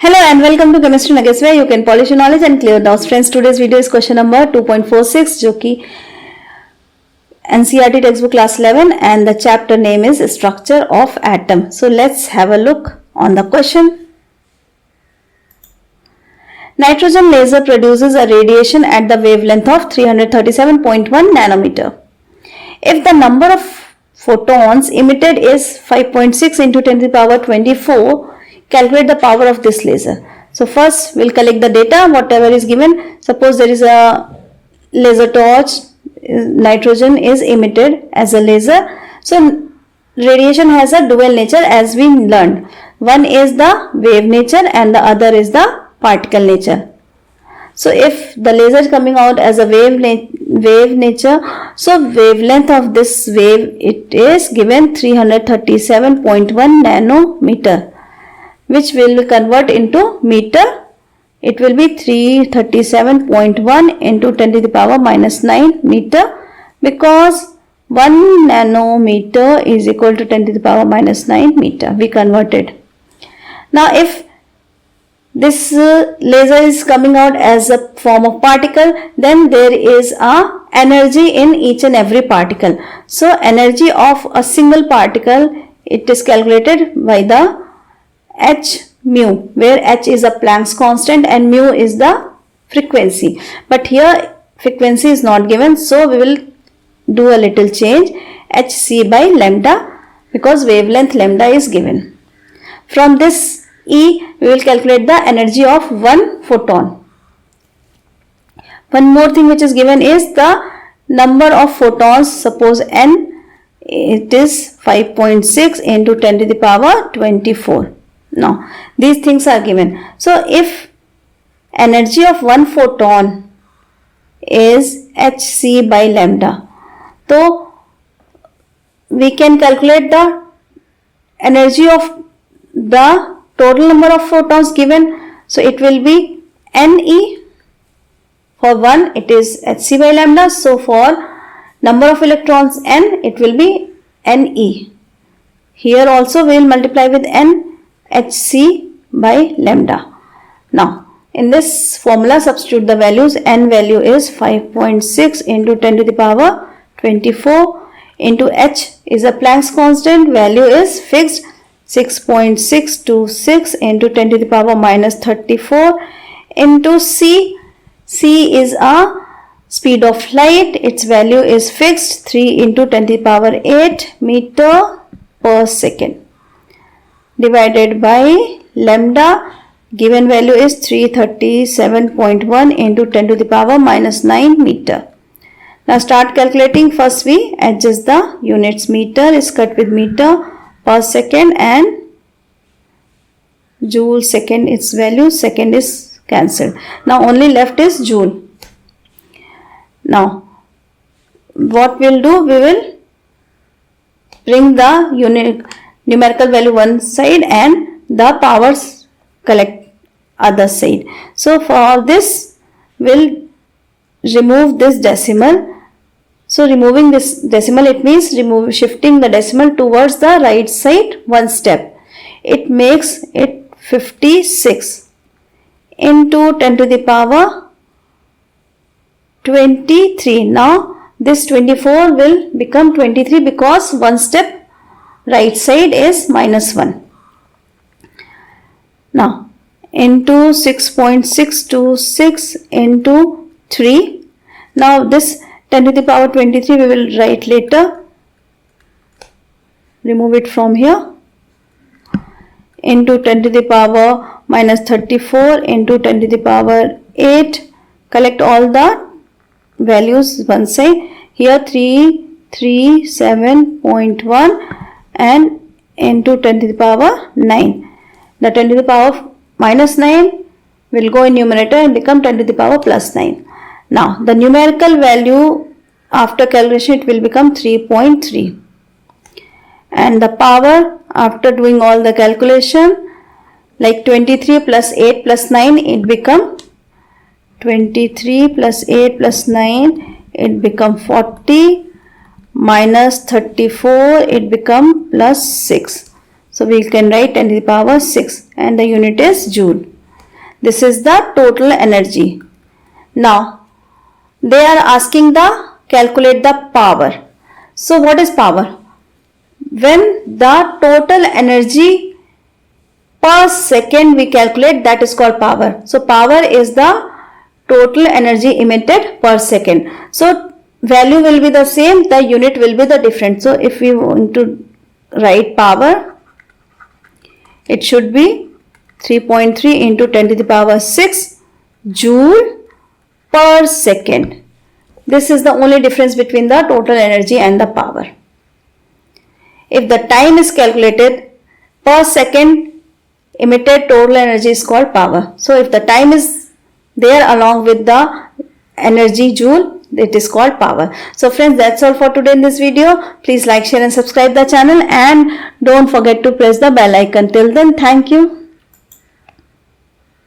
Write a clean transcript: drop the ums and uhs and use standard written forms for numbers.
Hello and welcome to Chemistry Nuggets where you can polish your knowledge and clear doubts. Friends, today's video is question number 2.46 जो कि NCERT textbook class 11 and the chapter name is Structure of Atom. So let's have a look on the question. Nitrogen laser produces a radiation at the wavelength of 337.1 nanometer. If the number of photons emitted is 5.6 into 10 to the power 24, calculate the power of this laser. So first we'll collect the data, whatever is given. Suppose there is a laser torch, nitrogen is emitted as a laser. So radiation has a dual nature as we learned. One is the wave nature and the other is the particle nature. So if the laser is coming out as a wave nature, so wavelength of this wave, it is given 337.1 nanometer, which will convert into meter. It will be 337.1 into 10 to the power minus 9 meter, because 1 nanometer is equal to 10 to the power minus 9 meter. We converted. Now if this laser is coming out as a form of particle, then there is a energy in each and every particle. So energy of a single particle, it is calculated by the h mu, where h is a Planck's constant and mu is the frequency. But here frequency is not given, so we will do a little change, hc by lambda, because wavelength lambda is given. From this E, we will calculate the energy of one photon. One more thing which is given is the number of photons. Suppose n, it is 5.6 into 10 to the power 24. Now these things are given. So if energy of one photon is hc by lambda, so we can calculate the energy of the total number of photons given. So it will be Ne. For 1 it is hc by lambda. So for number of electrons n, it will be Ne. Here also we will multiply with n, hc by lambda. Now in this formula substitute the values. N value is 5.6 into 10 to the power 24 into h is a Planck's constant, value is fixed 6.626 into 10 to the power minus 34 into c. C is a speed of light, its value is fixed 3 into 10 to the power 8 meter per second, divided by lambda, given value is 337.1 into 10 to the power minus 9 meter. Now start calculating. First we adjust the units. Meter is cut with meter per second and joule second its value, second is cancelled. Now only left is joule. Now what we'll do, we will bring the numerical value one side and the powers collect other side. So for this we'll remove this decimal. So removing this decimal, it means shifting the decimal towards the right side one step. It makes it 56 into 10 to the power 23. Now this 24 will become 23 because one step right side is minus 1. Now into 6.626 into 3. Now this 10 to the power 23 we will write later. Remove it from here. Into 10 to the power minus 34 into 10 to the power 8. Collect all the values one side. Here 337.1 and into 10 to the power 9. The 10 to the power minus 9 will go in numerator and become 10 to the power plus 9. Now the numerical value after calculation, it will become 3.3. And the power after doing all the calculation, like 23 plus 8 plus 9, it become 23 plus 8 plus 9, it become 40 minus 34, it become plus 6. So we can write 10 to the power 6 and the unit is joule. This is the total energy. Now they are asking the calculate the power. So what is power? When the total energy per second we calculate, that is called power. So power is the total energy emitted per second. So value will be the same, the unit will be the different. So if we want to write power, it should be 3.3 into 10 to the power 6 joule per second. This is the only difference between the total energy and the power. If the time is calculated per second, emitted total energy is called power. So if the time is there along with the energy joule, it is called power. So friends, that's all for today in this video. Please like, share and subscribe the channel and don't forget to press the bell icon. Till then, thank you.